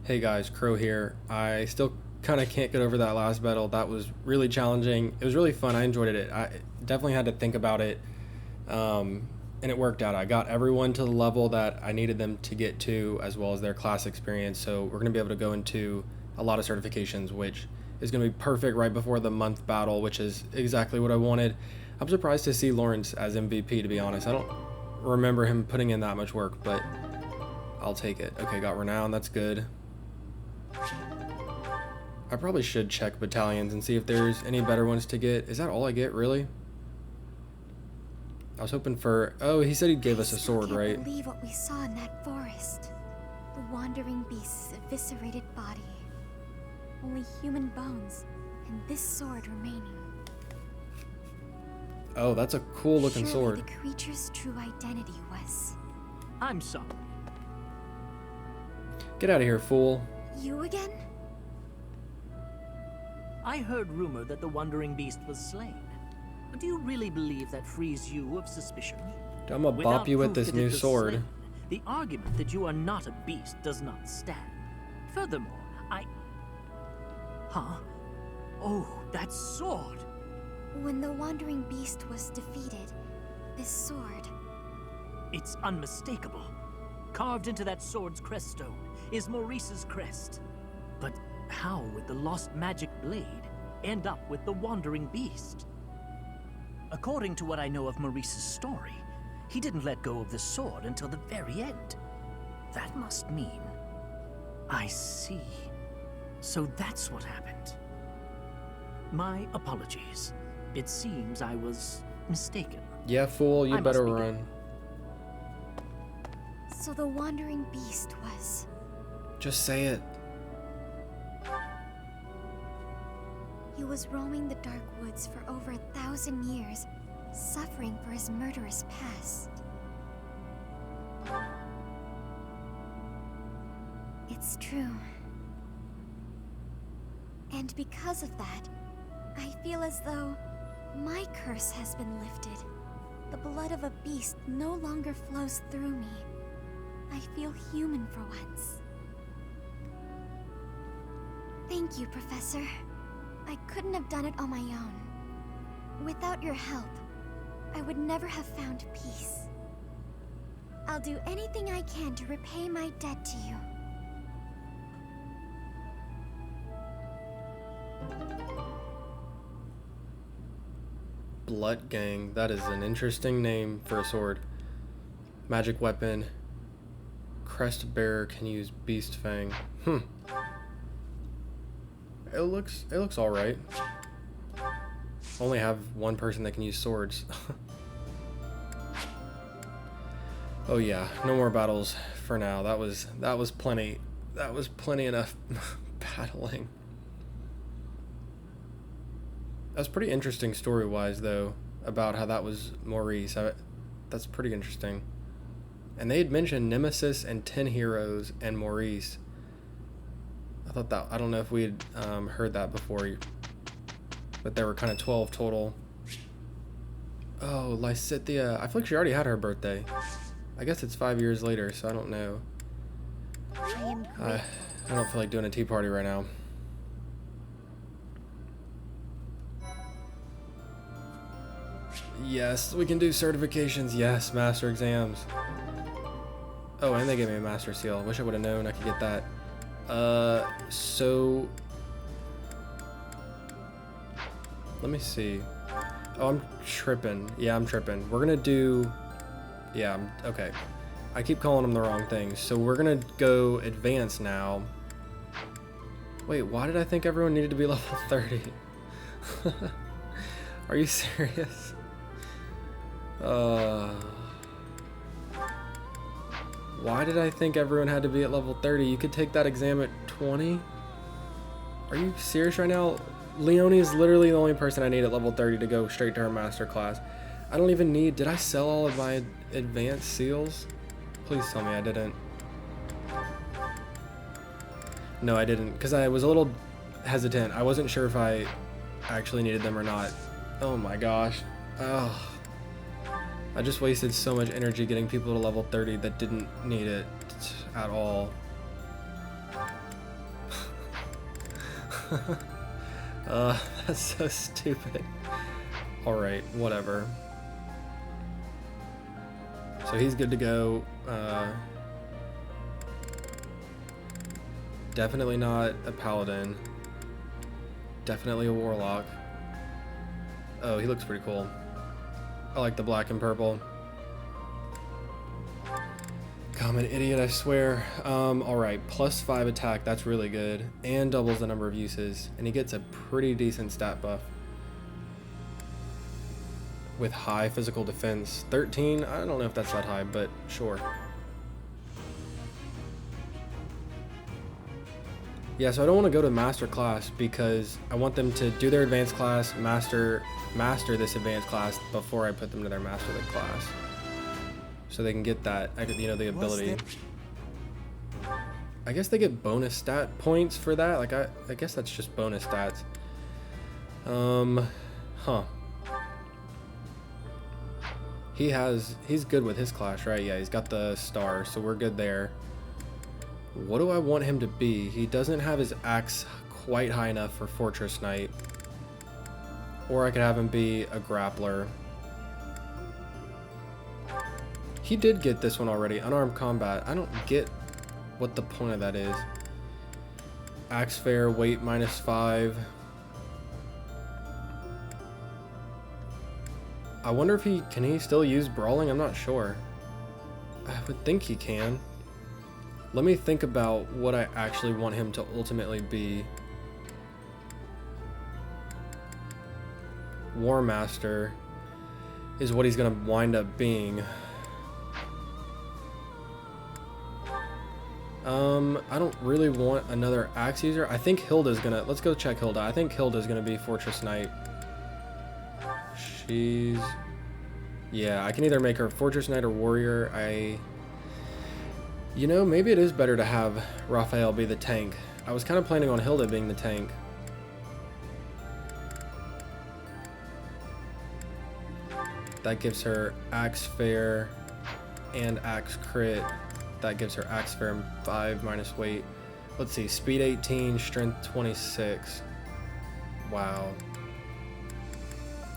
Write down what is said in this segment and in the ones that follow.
Hey guys, Crow here. I still kind of can't get over that last battle. That was really challenging. It was really fun. I enjoyed it. I definitely had to think about it, and it worked out. I got everyone to the level that I needed them to get to, as well as their class experience. So we're going to be able to go into a lot of certifications, which is going to be perfect right before the month battle, which is exactly what I wanted. I'm surprised to see Lawrence as MVP, to be honest. I don't remember him putting in that much work, but I'll take it. Okay, got Renown. That's good. I probably should check battalions and see if there's any better ones to get. Is that all I get, really? I was hoping for... Oh, he said he gave us a sword, right? I can't believe what we saw in that forest. The wandering beast's eviscerated body. Only human bones, and this sword remaining. Oh, that's a cool looking Surely sword. the creature's true identity was... I'm sorry. Get out of here, fool. You again? I heard rumor that the wandering beast was slain. Do you really believe that frees you of suspicion? I'm gonna bop you with this new sword. Slain, the argument that you are not a beast does not stand. Furthermore, Huh? Oh, that sword! When the wandering beast was defeated, this sword... It's unmistakable. Carved into that sword's crest stone is Maurice's crest. But how would the lost magic blade end up with the wandering beast? According to what I know of Maurice's story, he didn't let go of the sword until the very end. That must mean... I see. So that's what happened. My apologies. It seems I was mistaken. Yeah, fool, you I better must be run. So the wandering beast was... Just say it. He was roaming the dark woods for over 1,000 years, suffering for his murderous past. It's true. And because of that, I feel as though my curse has been lifted. The blood of a beast no longer flows through me. I feel human for once. Thank you, Professor. I couldn't have done it on my own. Without your help, I would never have found peace. I'll do anything I can to repay my debt to you. Blood Gang. That is an interesting name for a sword. Magic weapon. Crest bearer can use Beast Fang. It looks all right. Only have one person that can use swords. Oh yeah, no more battles for now. That was plenty. That was plenty enough battling. That's pretty interesting story-wise, though, about how that was Maurice. That's pretty interesting. And they had mentioned Nemesis and 10 Heroes and Maurice. I thought that, I don't know if we had heard that before, but there were kind of 12 total. Oh, Lysithea. I feel like she already had her birthday. I guess it's 5 years later, so I don't know. I don't feel like doing a tea party right now. Yes, we can do certifications. Yes, master exams. Oh, and they gave me a master seal. Wish I would have known I could get that. So... Let me see. Oh, I'm tripping. Yeah, I'm tripping. We're gonna do... Yeah, okay. I keep calling them the wrong things. So we're gonna go advanced now. Wait, why did I think everyone needed to be level 30? Are you serious? Why did I think everyone had to be at level 30? You could take that exam at 20? Are you serious right now? Leonie is literally the only person I need at level 30 to go straight to her master class. I don't even need... Did I sell all of my advanced seals? Please tell me I didn't. No, I didn't, because I was a little hesitant. I wasn't sure if I actually needed them or not. Oh my gosh. Ugh. I just wasted so much energy getting people to level 30 that didn't need it at all. That's so stupid. Alright, whatever. So he's good to go. Definitely not a paladin. Definitely a warlock. Oh, he looks pretty cool. I like the black and purple. God, I'm an idiot, I swear. Alright, +5 attack, that's really good. And doubles the number of uses. And he gets a pretty decent stat buff. With high physical defense. 13, I don't know if that's that high, but sure. Yeah, so I don't want to go to master class because I want them to do their advanced class, master this advanced class before I put them to their master the class. So they can get that, you know, the ability. I guess they get bonus stat points for that. Like, I guess that's just bonus stats. Huh. He's good with his class, right? Yeah, he's got the star, so we're good there. What do I want him to be? He doesn't have his axe quite high enough for Fortress Knight. Or I could have him be a grappler. He did get this one already, unarmed combat. I don't get what the point of that is. Axe fair, weight -5. I wonder if can he still use brawling? I'm not sure. I would think he can. Let me think about what I actually want him to ultimately be. War Master is what he's gonna wind up being. I don't really want another axe user. I think Hilda's gonna, let's go check Hilda. I think Hilda's gonna be Fortress Knight. Yeah, I can either make her Fortress Knight or Warrior. You know, maybe it is better to have Raphael be the tank. I was kind of planning on Hilda being the tank. That gives her Axe Fair and Axe Crit. That gives her Axe Fair 5 minus weight. Let's see, speed 18, strength 26. Wow.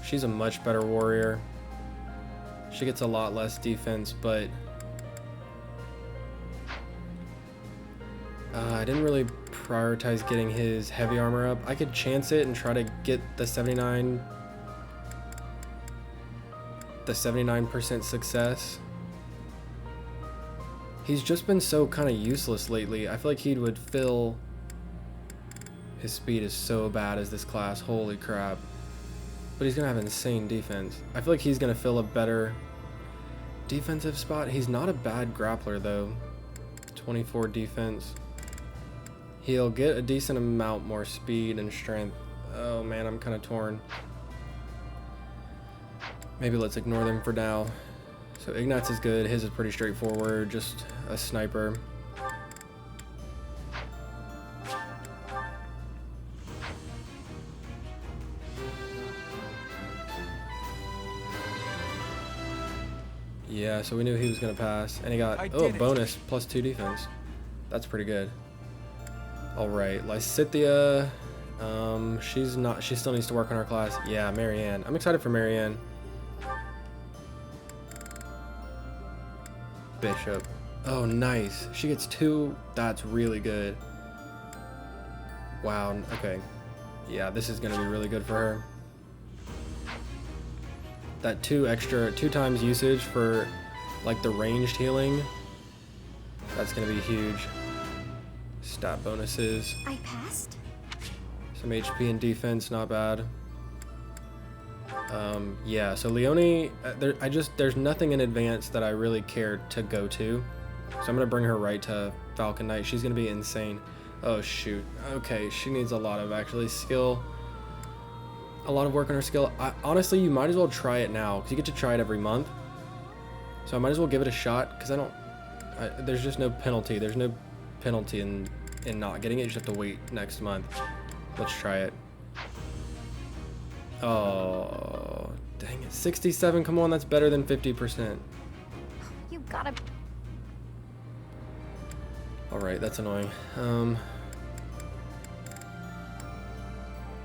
She's a much better warrior. She gets a lot less defense, but I didn't really prioritize getting his heavy armor up. I could chance it and try to get the 79% success. He's just been so kind of useless lately. I feel like he would fill. His speed is so bad as this class. Holy crap. But he's gonna have insane defense. I feel like he's gonna fill a better defensive spot. He's not a bad grappler though. 24 defense. He'll get a decent amount more speed and strength. Oh man, I'm kind of torn. Maybe let's ignore them for now. So Ignat's is good. His is pretty straightforward. Just a sniper. Yeah, so we knew he was going to pass. And he got, oh, bonus, +2 defense. That's pretty good. Alright, Lysithea. She still needs to work on her class. Yeah, Marianne. I'm excited for Marianne. Bishop. Oh, nice. She gets 2. That's really good. Wow, okay. Yeah, this is going to be really good for her. That 2 times usage for like the ranged healing, that's going to be huge. Stat bonuses. I passed? Some HP and defense, not bad. Yeah, so Leonie, there's nothing in advance that I really cared to go to. So I'm going to bring her right to Falcon Knight. She's going to be insane. Oh, shoot. Okay, she needs a lot of actually skill. A lot of work on her skill. Honestly, you might as well try it now, because you get to try it every month. So I might as well give it a shot, because there's just no penalty. There's no penalty in not getting it. You just have to wait next month. Let's try it. Oh, dang it. 67, come on, that's better than 50%. You gotta... Alright, that's annoying.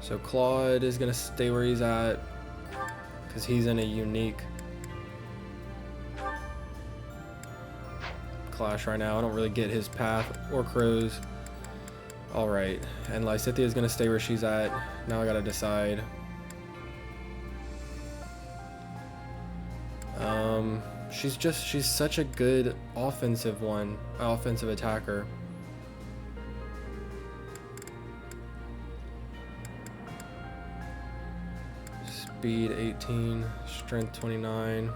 So Claude is gonna stay where he's at because he's in a unique clash right now. I don't really get his path or Crow's. Alright, and Lysithea is gonna stay where she's at. Now I gotta decide. She's such a good offensive attacker. Speed 18, strength 29.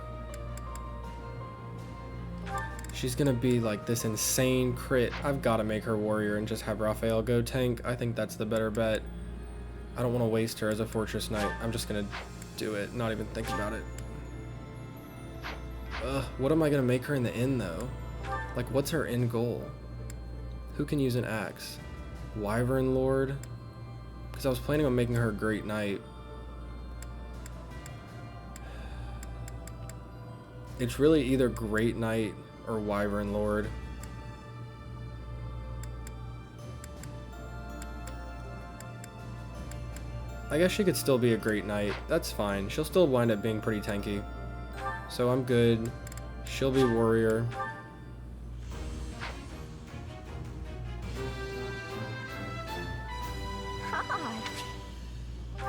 She's gonna be like this insane crit. I've got to make her warrior and just have Raphael go tank. I think that's the better bet. I don't want to waste her as a fortress knight. I'm just gonna do it, not even think about it. What am I gonna make her in the end though? Like, what's her end goal? Who can use an axe? Wyvern Lord? Because I was planning on making her a great knight. It's really either Great Knight or Wyvern Lord. I guess she could still be a Great Knight. That's fine. She'll still wind up being pretty tanky. So I'm good. She'll be warrior.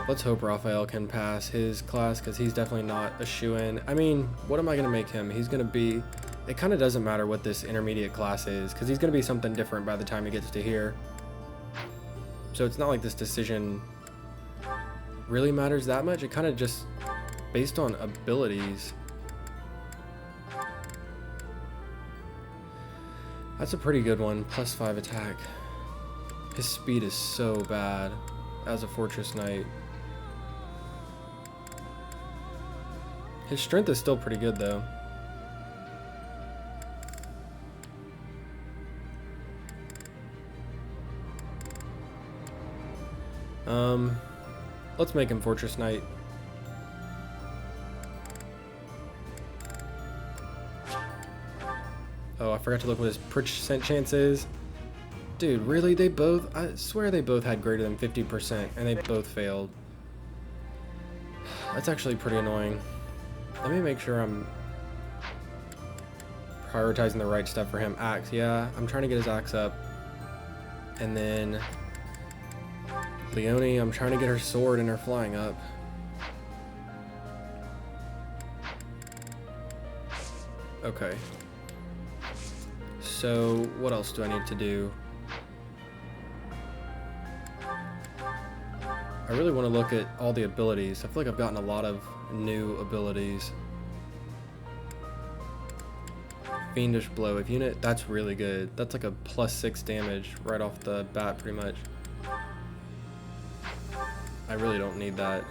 Let's hope Raphael can pass his class because he's definitely not a shoo-in. I mean, what am I going to make him? He's going to be... It kind of doesn't matter what this intermediate class is because he's going to be something different by the time he gets to here. So it's not like this decision really matters that much. It kind of just based on abilities. That's a pretty good one. +5 attack. His speed is so bad as a Fortress Knight. His strength is still pretty good though. Let's make him Fortress Knight. Oh, I forgot to look what his percent chance is. Dude, really? They both... I swear they both had greater than 50%, and they both failed. That's actually pretty annoying. Let me make sure I'm prioritizing the right stuff for him. Axe, yeah. I'm trying to get his axe up. And then... Leonie, I'm trying to get her sword and her flying up. Okay. So, what else do I need to do? I really want to look at all the abilities. I feel like I've gotten a lot of new abilities. Fiendish Blow. If unit, that's really good. That's like a +6 damage right off the bat, pretty much. I really don't need that.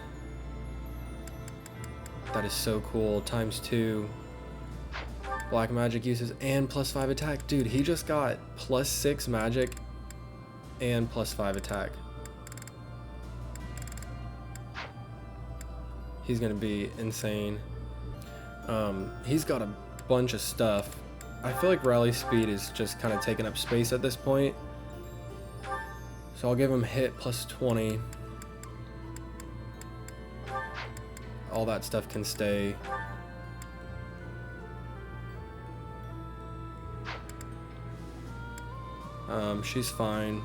That is so cool. ×2. Black magic uses and +5 attack. Dude, he just got +6 magic and +5 attack. He's gonna be insane. He's got a bunch of stuff. I feel like rally speed is just kind of taking up space at this point. So I'll give him hit +20. All that stuff can stay. She's fine.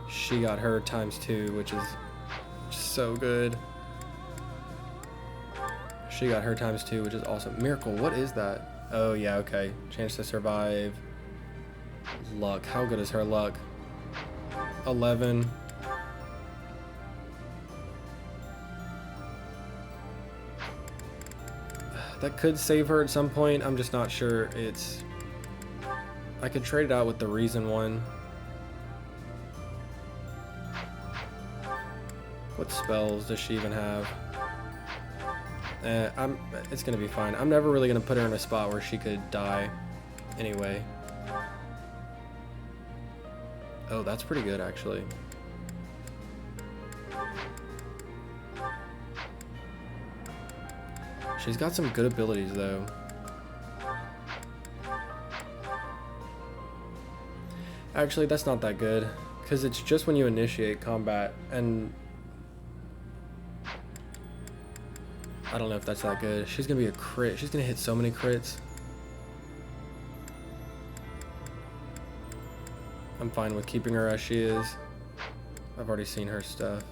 She got her ×2, which is so good. She got her ×2, which is awesome. Miracle, what is that? Oh yeah, okay. Chance to survive. Luck, how good is her luck? 11. That could save her at some point. I'm just not sure. It's... I could trade it out with the reason one. What spells does she even have? It's gonna be fine. I'm never really gonna put her in a spot where she could die anyway. Oh, that's pretty good actually. She's got some good abilities though. Actually, that's not that good because it's just when you initiate combat, and I don't know if that's that good. She's gonna be a crit. She's gonna hit so many crits. I'm fine with keeping her as she is. I've already seen her stuff.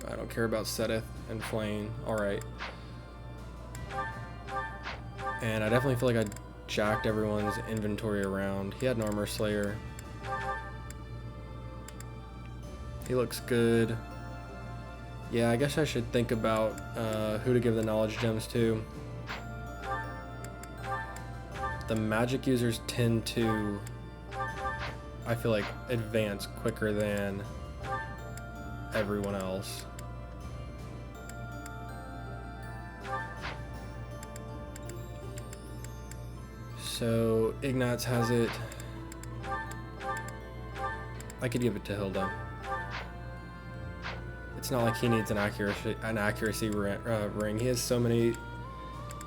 I don't care about Sethith and Flame. Alright. And I definitely feel like I jacked everyone's inventory around. He had an Armor Slayer. He looks good. Yeah, I guess I should think about who to give the knowledge gems to. The magic users tend to, I feel like, advance quicker than everyone else. So Ignatz has it. I could give it to Hilda. It's not like he needs an accuracy ring. He has so many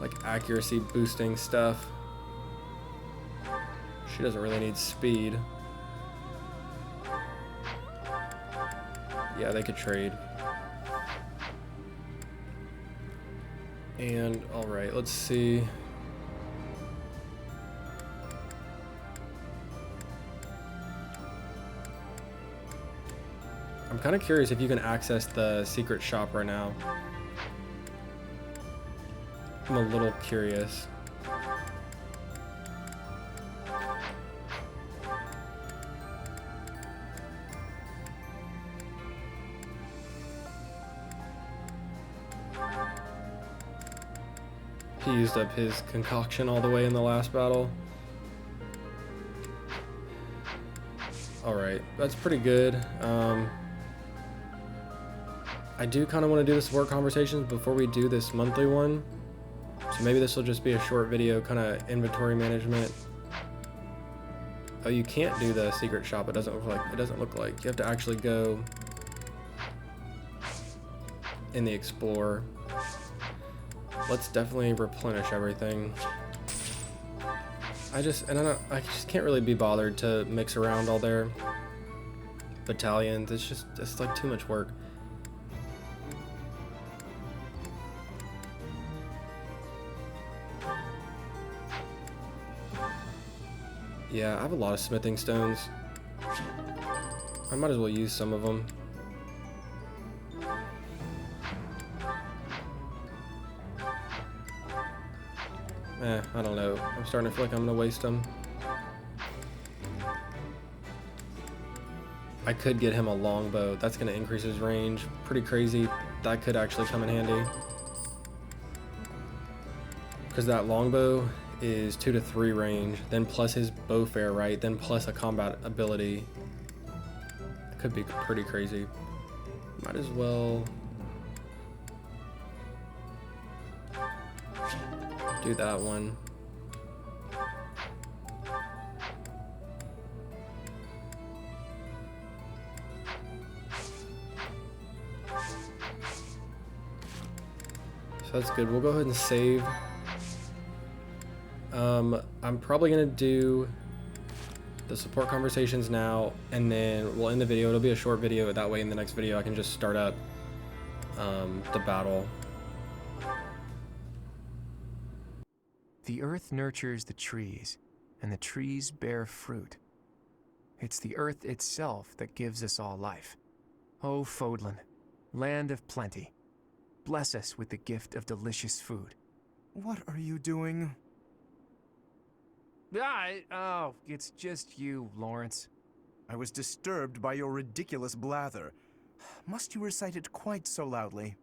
like accuracy boosting stuff. She doesn't really need speed. Yeah, they could trade. And alright, let's see. I'm kind of curious if you can access the secret shop right now. I'm a little curious. He used up his concoction all the way in the last battle. Alright, that's pretty good. I do kind of want to do the support conversations before we do this monthly one. So maybe this will just be a short video, kind of inventory management. Oh, you can't do the secret shop. It doesn't look like. You have to actually go in the Explorer. Let's definitely replenish everything. I just can't really be bothered to mix around all their battalions. It's like too much work. Yeah, I have a lot of smithing stones. I might as well use some of them. I don't know. I'm starting to feel like I'm gonna waste them. I could get him a longbow. That's gonna increase his range. Pretty crazy. That could actually come in handy. Because that longbow is 2 to 3 range, then plus his bow fair, right? Then plus a combat ability. It could be pretty crazy. Might as well do that one. So that's good. We'll go ahead and save. I'm probably gonna do the support conversations now, and then we'll end the video. It'll be a short video. That way in the next video I can just start up the battle. The earth nurtures the trees, and the trees bear fruit. It's the earth itself that gives us all life. O Fodlan, land of plenty, bless us with the gift of delicious food. What are you doing? Oh, it's just you, Lawrence. I was disturbed by your ridiculous blather. Must you recite it quite so loudly?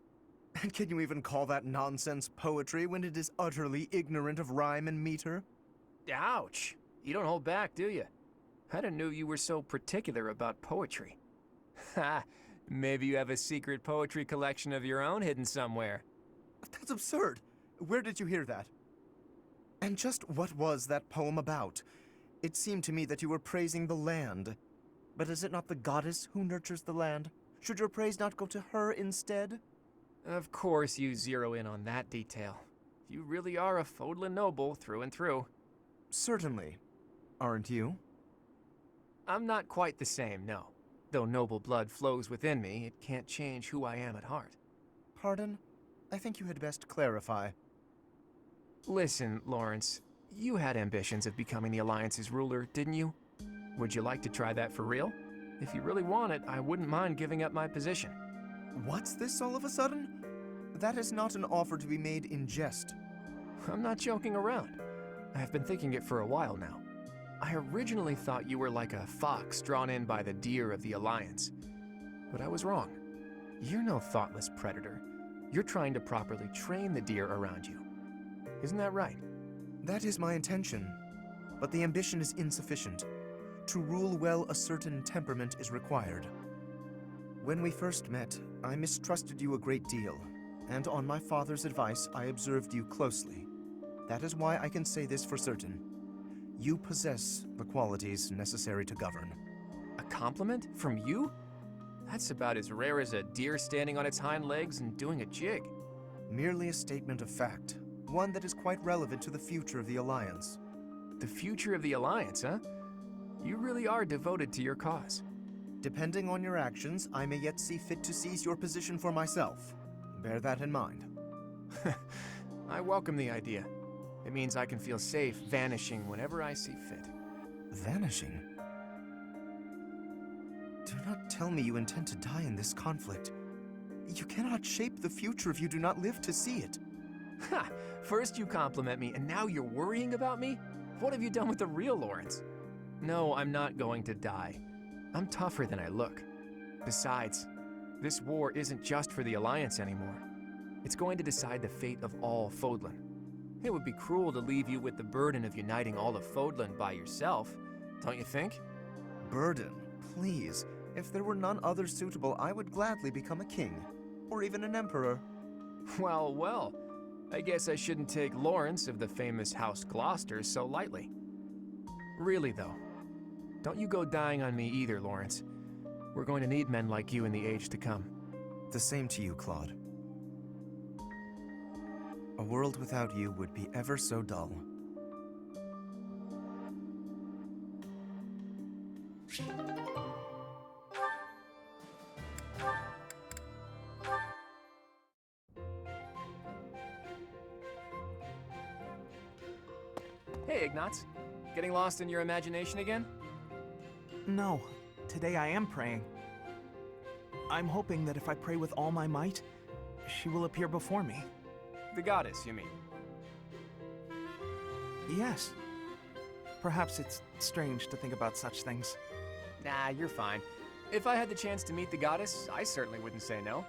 And can you even call that nonsense poetry when it is utterly ignorant of rhyme and meter? Ouch! You don't hold back, do you? I didn't know you were so particular about poetry. Ha! Maybe you have a secret poetry collection of your own hidden somewhere. That's absurd. Where did you hear that? And just what was that poem about? It seemed to me that you were praising the land. But is it not the goddess who nurtures the land? Should your praise not go to her instead? Of course you zero in on that detail. You really are a Fodlan noble through and through. Certainly. Aren't you? I'm not quite the same, no. Though noble blood flows within me, it can't change who I am at heart. Pardon? I think you had best clarify. Listen, Lawrence, you had ambitions of becoming the Alliance's ruler, didn't you? Would you like to try that for real? If you really want it, I wouldn't mind giving up my position. What's this all of a sudden? That is not an offer to be made in jest. I'm not joking around. I've been thinking it for a while now. I originally thought you were like a fox drawn in by the deer of the Alliance. But I was wrong. You're no thoughtless predator. You're trying to properly train the deer around you. Isn't that right? That is my intention, but the ambition is insufficient. To rule well, a certain temperament is required. When we first met, I mistrusted you a great deal, and on my father's advice, I observed you closely. That is why I can say this for certain. You possess the qualities necessary to govern. A compliment from you? That's about as rare as a deer standing on its hind legs and doing a jig. Merely a statement of fact, one that is quite relevant to the future of the Alliance. The future of the Alliance, huh? You really are devoted to your cause. Depending on your actions, I may yet see fit to seize your position for myself. Bear that in mind. I welcome the idea. It means I can feel safe vanishing whenever I see fit. Vanishing? Do not tell me you intend to die in this conflict. You cannot shape the future if you do not live to see it. Ha! First you compliment me, and now you're worrying about me? What have you done with the real Lawrence? No, I'm not going to die. I'm tougher than I look. Besides, this war isn't just for the Alliance anymore. It's going to decide the fate of all Fodlan. It would be cruel to leave you with the burden of uniting all of Fodlan by yourself, don't you think? Burden? Please. If there were none other suitable, I would gladly become a king. Or even an emperor. Well, well. I guess I shouldn't take Lawrence of the famous House Gloucester so lightly. Really, though. Don't you go dying on me either, Lawrence. We're going to need men like you in the age to come. The same to you, Claude. A world without you would be ever so dull. Hey, Ignatz. Getting lost in your imagination again? No, today I am praying. I'm hoping that if I pray with all my might, she will appear before me. The goddess, you mean? Yes. Perhaps it's strange to think about such things. Nah, you're fine. If I had the chance to meet the goddess, I certainly wouldn't say no.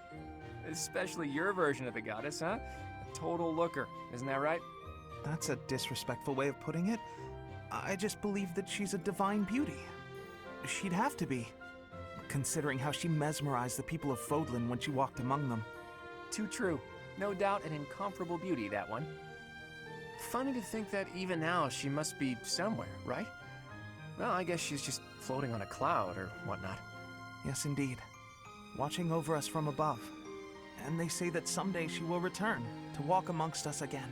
Especially your version of the goddess, huh? A total looker, isn't that right? That's a disrespectful way of putting it. I just believe that she's a divine beauty. She'd have to be, considering how she mesmerized the people of Fodlan when she walked among them. Too true. No doubt an incomparable beauty, that one. Funny to think that even now she must be somewhere, right? Well, I guess she's just floating on a cloud or whatnot. Yes, indeed. Watching over us from above. And they say that someday she will return to walk amongst us again.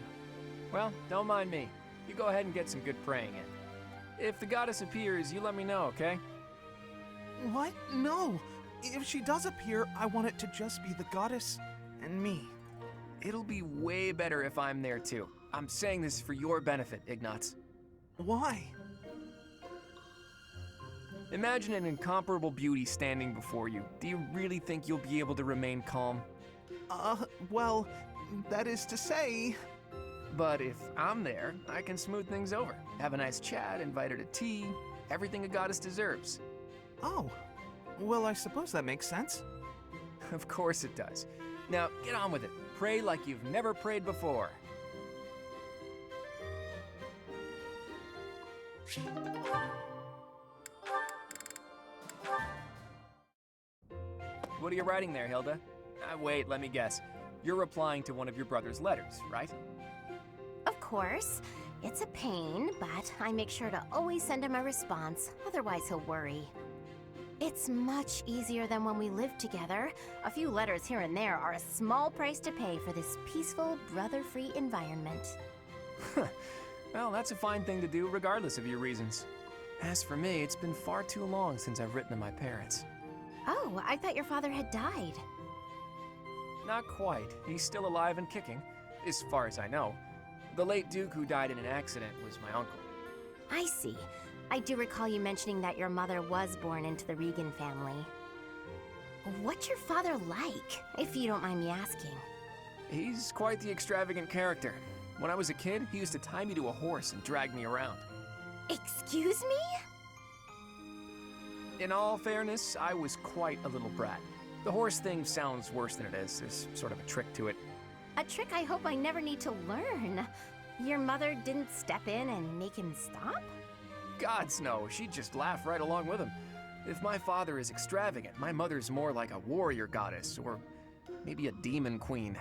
Well, don't mind me. You go ahead and get some good praying in. If the goddess appears, you let me know, okay? What? No! If she does appear, I want it to just be the goddess and me. It'll be way better if I'm there too. I'm saying this for your benefit, Ignatz. Why? Imagine an incomparable beauty standing before you. Do you really think you'll be able to remain calm? Well, that is to say... But if I'm there, I can smooth things over. Have a nice chat, invite her to tea, everything a goddess deserves. Oh, well, I suppose that makes sense. Of course it does. Now, get on with it. Pray like you've never prayed before. What are you writing there, Hilda? Wait, let me guess. You're replying to one of your brother's letters, right? Of course. It's a pain, but I make sure to always send him a response, otherwise he'll worry. It's much easier than when we lived together. A few letters here and there are a small price to pay for this peaceful, brother-free environment. Well, that's a fine thing to do regardless of your reasons. As for me, it's been far too long since I've written to my parents. Oh, I thought your father had died. not quite. He's still alive and kicking, as far as I know. The late Duke who died in an accident was my uncle. I see. I do recall you mentioning that your mother was born into the Regan family. What's your father like, if you don't mind me asking? He's quite the extravagant character. When I was a kid, he used to tie me to a horse and drag me around. Excuse me? In all fairness, I was quite a little brat. The horse thing sounds worse than it is. There's sort of a trick to it. A trick I hope I never need to learn. Your mother didn't step in and make him stop? Gods no, she'd just laugh right along with him. If my father is extravagant, my mother's more like a warrior goddess, or maybe a demon queen.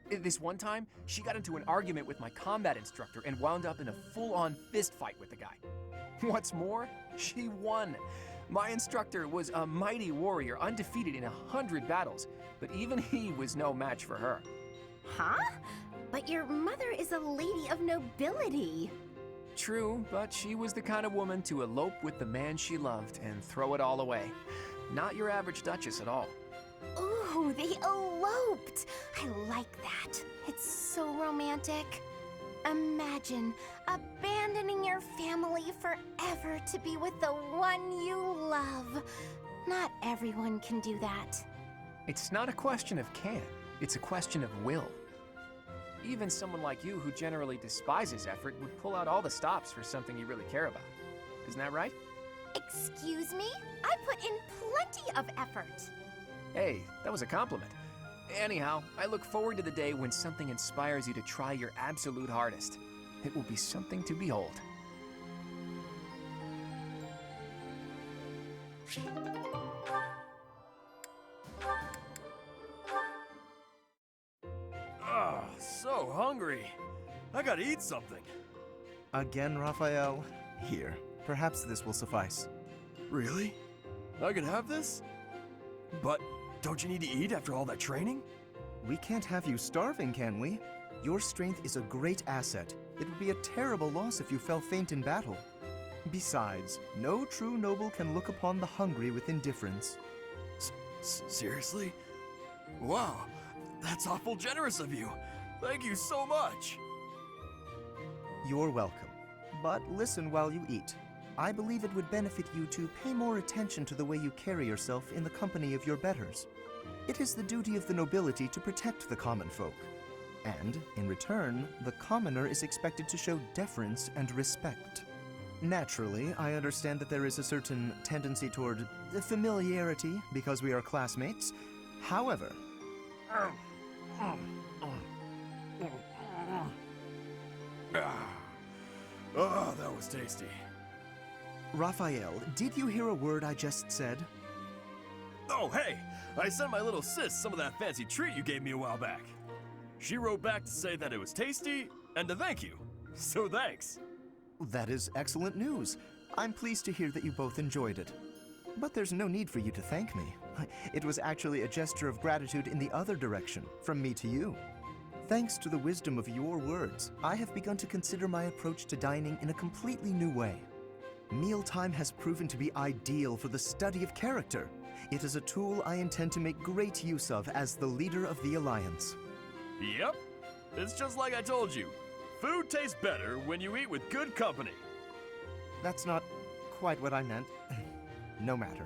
This one time, she got into an argument with my combat instructor and wound up in a full-on fist fight with the guy. What's more, she won. My instructor was a mighty warrior, undefeated in 100 battles, but even he was no match for her. Huh? But your mother is a lady of nobility. True, but she was the kind of woman to elope with the man she loved and throw it all away. Not your average duchess at all. Ooh, they eloped! I like that. It's so romantic. Imagine abandoning your family forever to be with the one you love. Not everyone can do that. It's not a question of can, it's a question of will. Even someone like you who generally despises effort would pull out all the stops for something you really care about. Isn't that right? Excuse me? I put in plenty of effort. Hey, that was a compliment. Anyhow, I look forward to the day when something inspires you to try your absolute hardest. It will be something to behold. So hungry. I gotta eat something. Again, Raphael? Here, perhaps this will suffice. Really? I can have this? But don't you need to eat after all that training? We can't have you starving, can we? Your strength is a great asset. It would be a terrible loss if you fell faint in battle. Besides, no true noble can look upon the hungry with indifference. Seriously? Wow, that's awful generous of you. Thank you so much. You're welcome. But listen while you eat. I believe it would benefit you to pay more attention to the way you carry yourself in the company of your betters. It is the duty of the nobility to protect the common folk. And, in return, the commoner is expected to show deference and respect. Naturally, I understand that there is a certain tendency toward familiarity because we are classmates. However, Oh, that was tasty. Raphael, did you hear a word I just said? Oh, hey! I sent my little sis some of that fancy treat you gave me a while back. She wrote back to say that it was tasty and to thank you. So thanks. That is excellent news. I'm pleased to hear that you both enjoyed it. But there's no need for you to thank me. It was actually a gesture of gratitude in the other direction, from me to you. Thanks to the wisdom of your words, I have begun to consider my approach to dining in a completely new way. Mealtime has proven to be ideal for the study of character. It is a tool I intend to make great use of as the leader of the Alliance. Yep. It's just like I told you. Food tastes better when you eat with good company. That's not quite what I meant. No matter.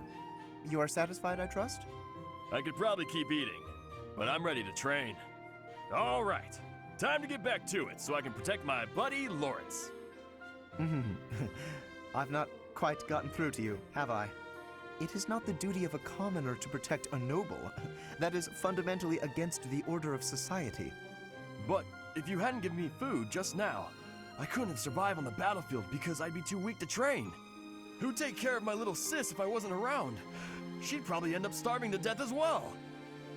You are satisfied, I trust? I could probably keep eating, but I'm ready to train. All right. Time to get back to it so I can protect my buddy Lawrence. I've not quite gotten through to you, have I? It is not the duty of a commoner to protect a noble. That is fundamentally against the order of society. But if you hadn't given me food just now, I couldn't survive on the battlefield because I'd be too weak to train. Who'd take care of my little sis if I wasn't around? She'd probably end up starving to death as well.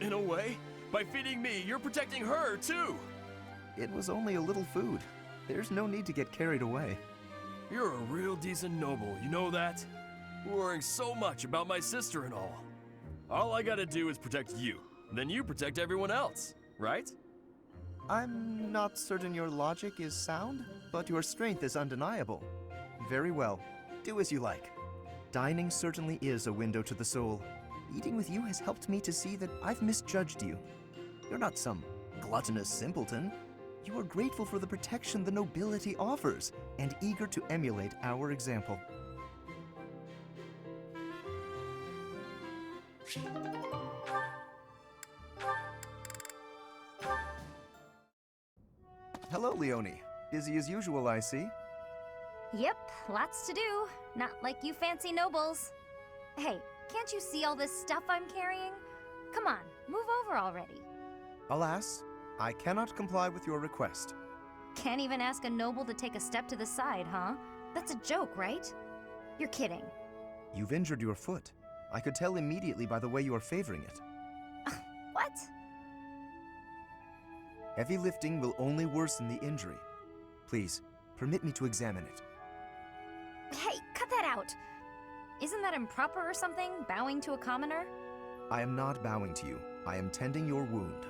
In a way, by feeding me, you're protecting her too. It was only a little food. There's no need to get carried away. You're a real decent noble, you know that? Worrying so much about my sister and all. All I gotta do is protect you, then you protect everyone else, right? I'm not certain your logic is sound, but your strength is undeniable. Very well. Do as you like. Dining certainly is a window to the soul. Eating with you has helped me to see that I've misjudged you. You're not some gluttonous simpleton. You are grateful for the protection the nobility offers, and eager to emulate our example. Hello, Leonie. Busy as usual, I see. Yep, lots to do. Not like you fancy nobles. Hey, can't you see all this stuff I'm carrying? Come on, move over already. Alas, I cannot comply with your request. Can't even ask a noble to take a step to the side, huh? That's a joke, right? You're kidding. You've injured your foot. I could tell immediately by the way you are favoring it. What? Heavy lifting will only worsen the injury. Please, permit me to examine it. Hey, cut that out! Isn't that improper or something, bowing to a commoner? I am not bowing to you. I am tending your wound.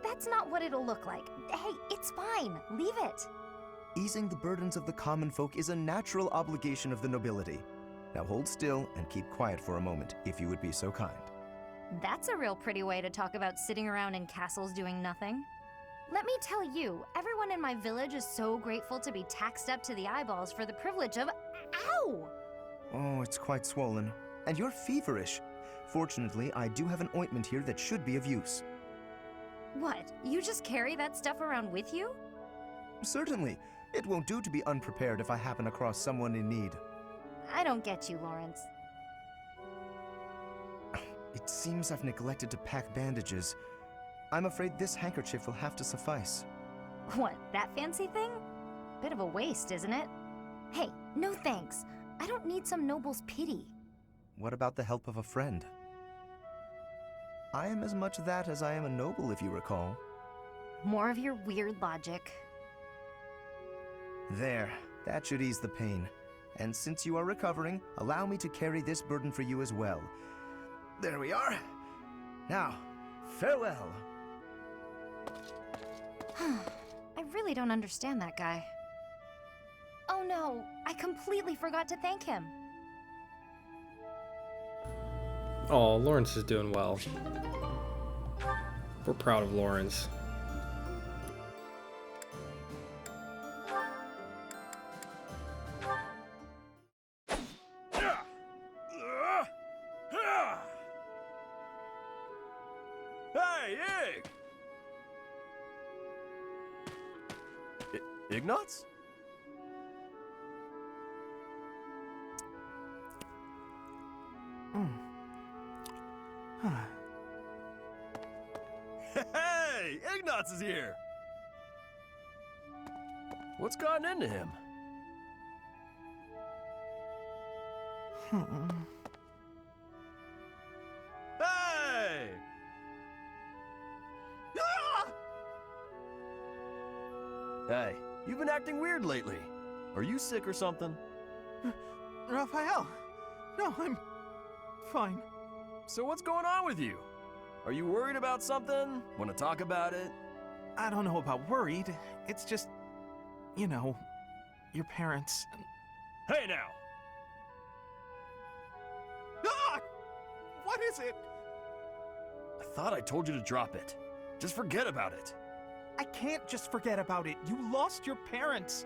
That's not what it'll look like. Hey, it's fine. Leave it. Easing the burdens of the common folk is a natural obligation of the nobility. Now hold still and keep quiet for a moment, if you would be so kind. That's a real pretty way to talk about sitting around in castles doing nothing. Let me tell you, everyone in my village is so grateful to be taxed up to the eyeballs for the privilege of— Ow! Oh, it's quite swollen. And you're feverish. Fortunately, I do have an ointment here that should be of use. What? You just carry that stuff around with you? Certainly. It won't do to be unprepared if I happen across someone in need. I don't get you, Lawrence. It seems I've neglected to pack bandages. I'm afraid this handkerchief will have to suffice. What, that fancy thing? Bit of a waste, isn't it? Hey, no thanks. I don't need some noble's pity. What about the help of a friend? I am as much that as I am a noble, if you recall. More of your weird logic. There, that should ease the pain. And since you are recovering, allow me to carry this burden for you as well. There we are. Now, farewell. I really don't understand that guy. Oh no, I completely forgot to thank him. Oh, Lawrence is doing well. We're proud of Lawrence. Hey, Ignatz? Hey, Ignatz is here! What's gotten into him? Hey! Ah! Hey, you've been acting weird lately. Are you sick or something? Raphael! No, I'm fine. So what's going on with you? Are you worried about something? Want to talk about it? I don't know about worried. It's just, you know, your parents. Hey now! Ah! What is it? I thought I told you to drop it. Just forget about it. I can't just forget about it. You lost your parents.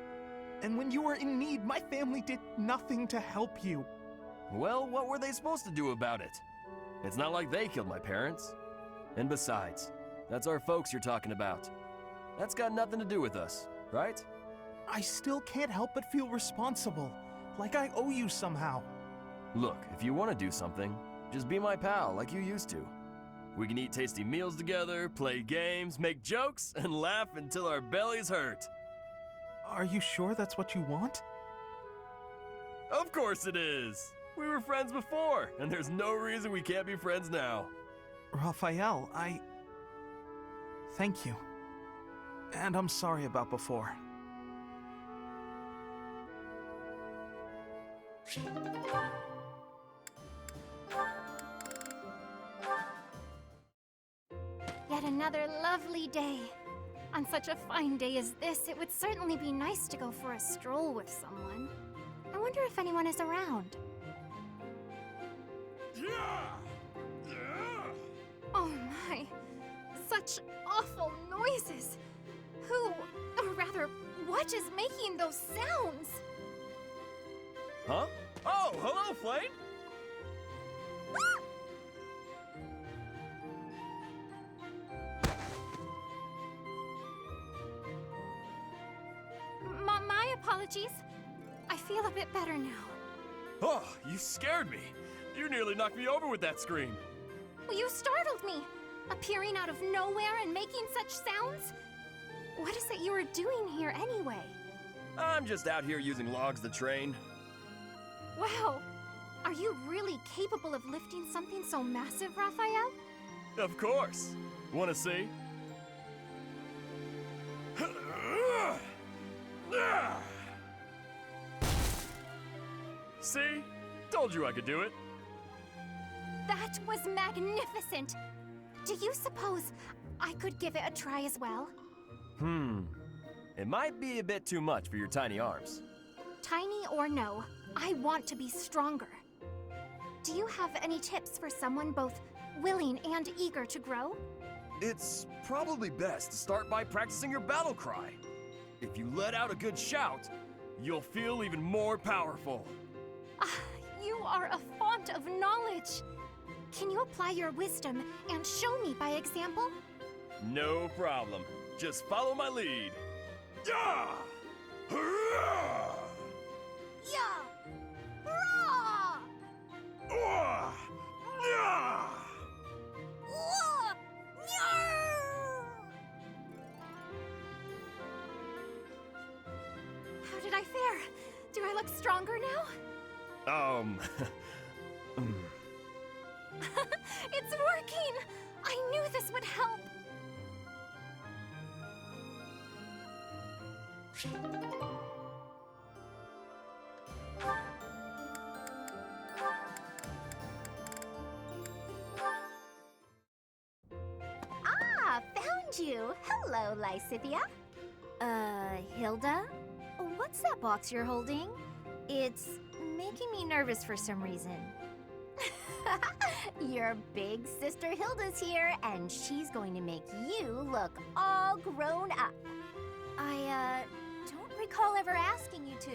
And when you were in need, my family did nothing to help you. Well, what were they supposed to do about it? It's not like they killed my parents. And besides, that's our folks you're talking about. That's got nothing to do with us, right? I still can't help but feel responsible. Like I owe you somehow. Look, if you want to do something, just be my pal like you used to. We can eat tasty meals together, play games, make jokes, and laugh until our bellies hurt. Are you sure that's what you want? Of course it is! We were friends before, and there's no reason we can't be friends now. Raphael, thank you. And I'm sorry about before. Yet another lovely day. On such a fine day as this, it would certainly be nice to go for a stroll with someone. I wonder if anyone is around. Oh my, such such awful noises. Who, or rather, what is making those sounds? Huh? Oh, hello, Flame! My apologies. I feel a bit better now. Oh, you scared me. You nearly knocked me over with that scream. Well, you startled me, appearing out of nowhere and making such sounds. What is it you are doing here anyway? I'm just out here using logs to train. Wow, are you really capable of lifting something so massive, Raphael? Of course. Wanna see? See? Told you I could do it. That was magnificent. Do you suppose I could give it a try as well? It might be a bit too much for your tiny arms. Tiny or no, I want to be stronger. Do you have any tips for someone both willing and eager to grow? It's probably best to start by practicing your battle cry. If you let out a good shout, you'll feel even more powerful. You are a font of knowledge. Can you apply your wisdom and show me by example? No problem. Just follow my lead. Yeah! Hurrah! Yeah! Hurrah! Ah! Yeah! Whoa! Nyar! How did I fare? Do I look stronger now? It's working! I knew this would help! Ah, found you! Hello, Lysithia. Hilda? What's that box you're holding? It's making me nervous for some reason. Your big sister Hilda's here, and she's going to make you look all grown up. I, don't recall ever asking you to.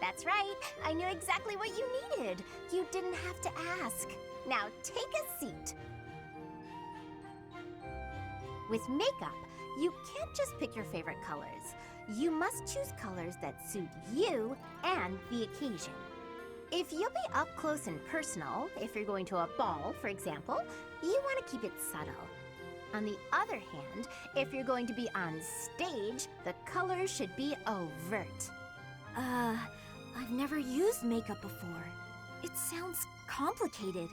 That's right. I knew exactly what you needed. You didn't have to ask. Now take a seat. With makeup, you can't just pick your favorite colors. You must choose colors that suit you and the occasion. If you'll be up close and personal, if you're going to a ball, for example, you want to keep it subtle. On the other hand, if you're going to be on stage, the colors should be overt. I've never used makeup before. It sounds complicated.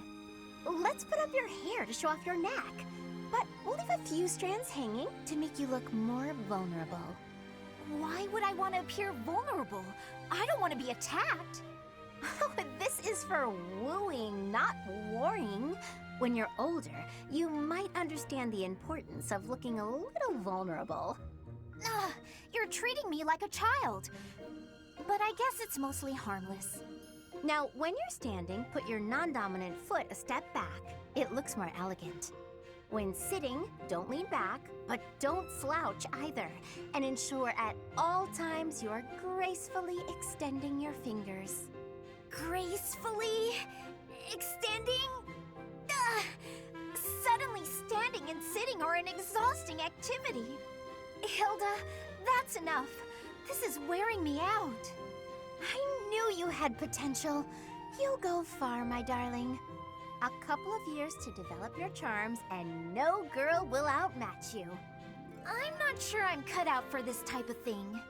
Let's put up your hair to show off your neck, but we'll leave a few strands hanging to make you look more vulnerable. Why would I want to appear vulnerable? I don't want to be attacked. This is for wooing, not warring. When you're older, you might understand the importance of looking a little vulnerable. You're treating me like a child. But I guess it's mostly harmless. Now, when you're standing, put your non-dominant foot a step back. It looks more elegant. When sitting, don't lean back, but don't slouch either. And ensure at all times you're gracefully extending your fingers. Gracefully extending? Suddenly standing and sitting are an exhausting activity. Hilda, that's enough. This is wearing me out. I knew you had potential. You'll go far, my darling. A couple of years to develop your charms, and no girl will outmatch you. I'm not sure I'm cut out for this type of thing.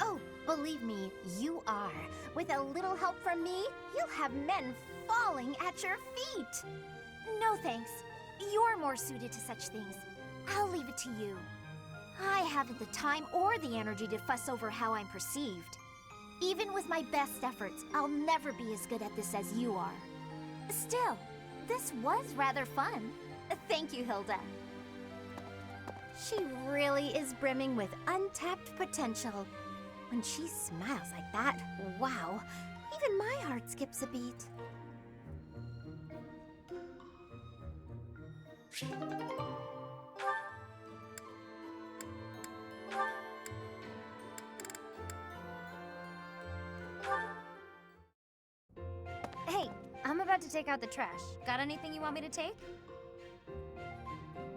Oh, believe me, you are. With a little help from me, you'll have men falling at your feet. No thanks. You're more suited to such things. I'll leave it to you. I haven't the time or the energy to fuss over how I'm perceived. Even with my best efforts, I'll never be as good at this as you are. Still, this was rather fun. Thank you, Hilda. She really is brimming with untapped potential. When she smiles like that, wow, even my heart skips a beat. about to take out the trash. Got anything you want me to take?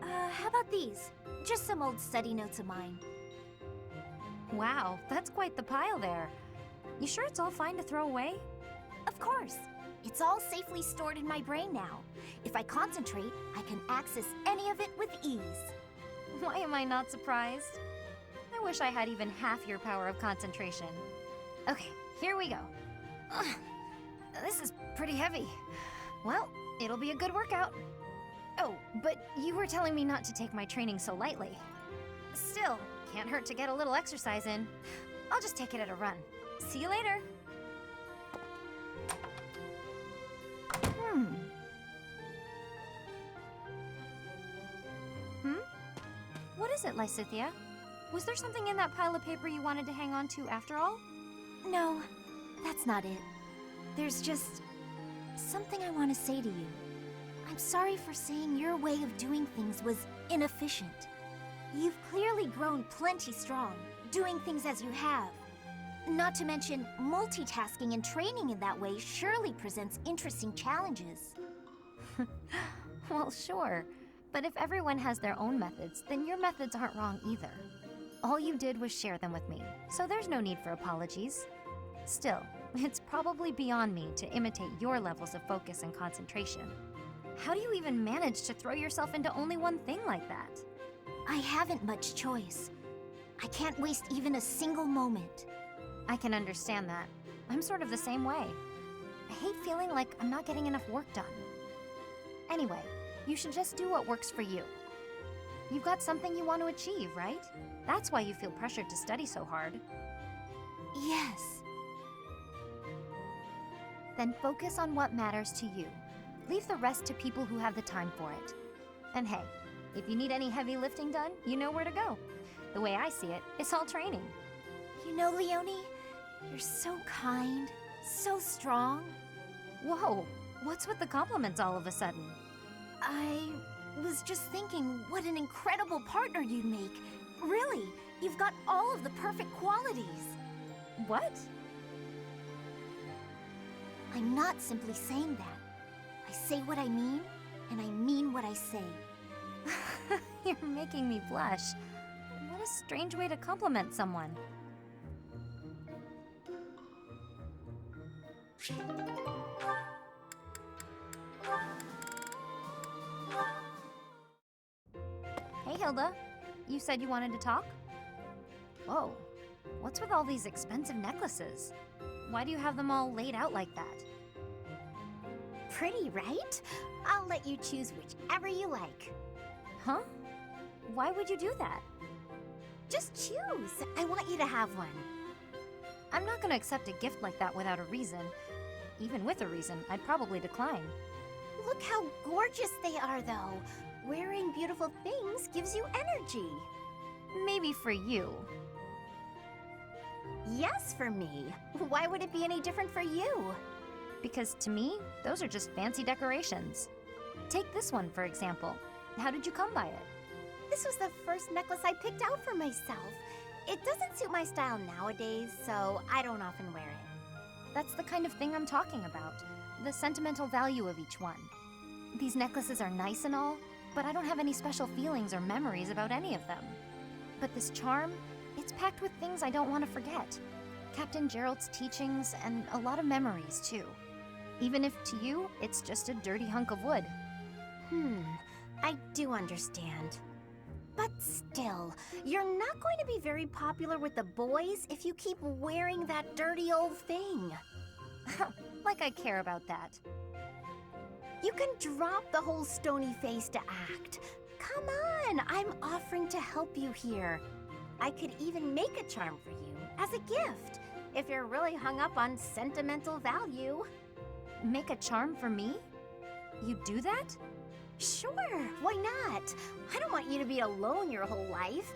How about these? Just some old study notes of mine. Wow, that's quite the pile there. You sure it's all fine to throw away? Of course. It's all safely stored in my brain now. If I concentrate, I can access any of it with ease. Why am I not surprised? I wish I had even half your power of concentration. Okay, here we go. Ugh, this is pretty heavy. Well, it'll be a good workout. Oh, but you were telling me not to take my training so lightly. Still, can't hurt to get a little exercise in. I'll just take it at a run. See you later. What is it, Lysithia? Was there something in that pile of paper you wanted to hang on to after all? No, that's not it. There's just something I want to say to you. I'm sorry for saying your way of doing things was inefficient. You've clearly grown plenty strong, doing things as you have. Not to mention, multitasking and training in that way surely presents interesting challenges. Well, sure. But if everyone has their own methods, then your methods aren't wrong either. All you did was share them with me, so there's no need for apologies. Still, it's probably beyond me to imitate your levels of focus and concentration. How do you even manage to throw yourself into only one thing like that? I haven't much choice. I can't waste even a single moment. I can understand that. I'm sort of the same way. I hate feeling like I'm not getting enough work done. Anyway, you should just do what works for you. You've got something you want to achieve, right? That's why you feel pressured to study so hard. Yes. Then focus on what matters to you. Leave the rest to people who have the time for it. And hey, if you need any heavy lifting done, you know where to go. The way I see it, it's all training. You know, Leonie, you're so kind, so strong. Whoa, what's with the compliments all of a sudden? I was just thinking what an incredible partner you'd make. Really, you've got all of the perfect qualities. What? I'm not simply saying that. I say what I mean, and I mean what I say. You're making me blush. What a strange way to compliment someone. Hey, Hilda. You said you wanted to talk? Whoa. What's with all these expensive necklaces? Why do you have them all laid out like that? Pretty, right? I'll let you choose whichever you like. Huh? Why would you do that? Just choose. I want you to have one. I'm not gonna accept a gift like that without a reason. Even with a reason, I'd probably decline. Look how gorgeous they are, though. Wearing beautiful things gives you energy. Maybe for you. Yes, for me. Why would it be any different for you? Because to me, those are just fancy decorations. Take this one, for example. How did you come by it? This was the first necklace I picked out for myself. It doesn't suit my style nowadays, so I don't often wear it. That's the kind of thing I'm talking about. The sentimental value of each one. These necklaces are nice and all, but I don't have any special feelings or memories about any of them. But this charm, it's packed with things I don't want to forget. Captain Gerald's teachings and a lot of memories, too. Even if to you, it's just a dirty hunk of wood. I do understand. But still, you're not going to be very popular with the boys if you keep wearing that dirty old thing. Like I care about that. You can drop the whole stony-faced act. Come on, I'm offering to help you here. I could even make a charm for you as a gift, if you're really hung up on sentimental value. Make a charm for me? You do that? Sure, why not? I don't want you to be alone your whole life.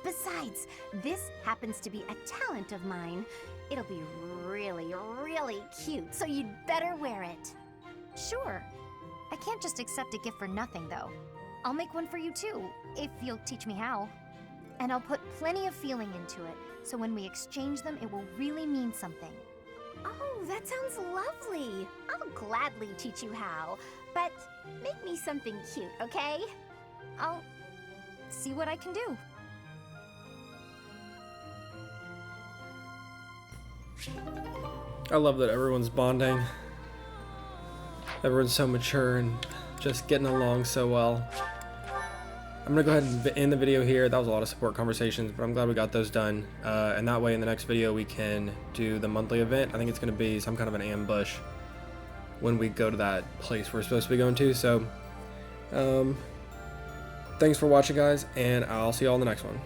Besides, this happens to be a talent of mine. It'll be really, really cute, so you'd better wear it. Sure. I can't just accept a gift for nothing, though. I'll make one for you, too, if you'll teach me how. And I'll put plenty of feeling into it, so when we exchange them, it will really mean something. Oh, that sounds lovely. I'll gladly teach you how. But make me something cute, okay? I'll see what I can do. I love that everyone's bonding. Everyone's so mature and just getting along so well. I'm gonna go ahead and end the video here. That was a lot of support conversations, but I'm glad we got those done. And that way in the next video we can do the monthly event. I think it's gonna be some kind of an ambush when we go to that place we're supposed to be going to. So thanks for watching, guys, and I'll see you all in the next one.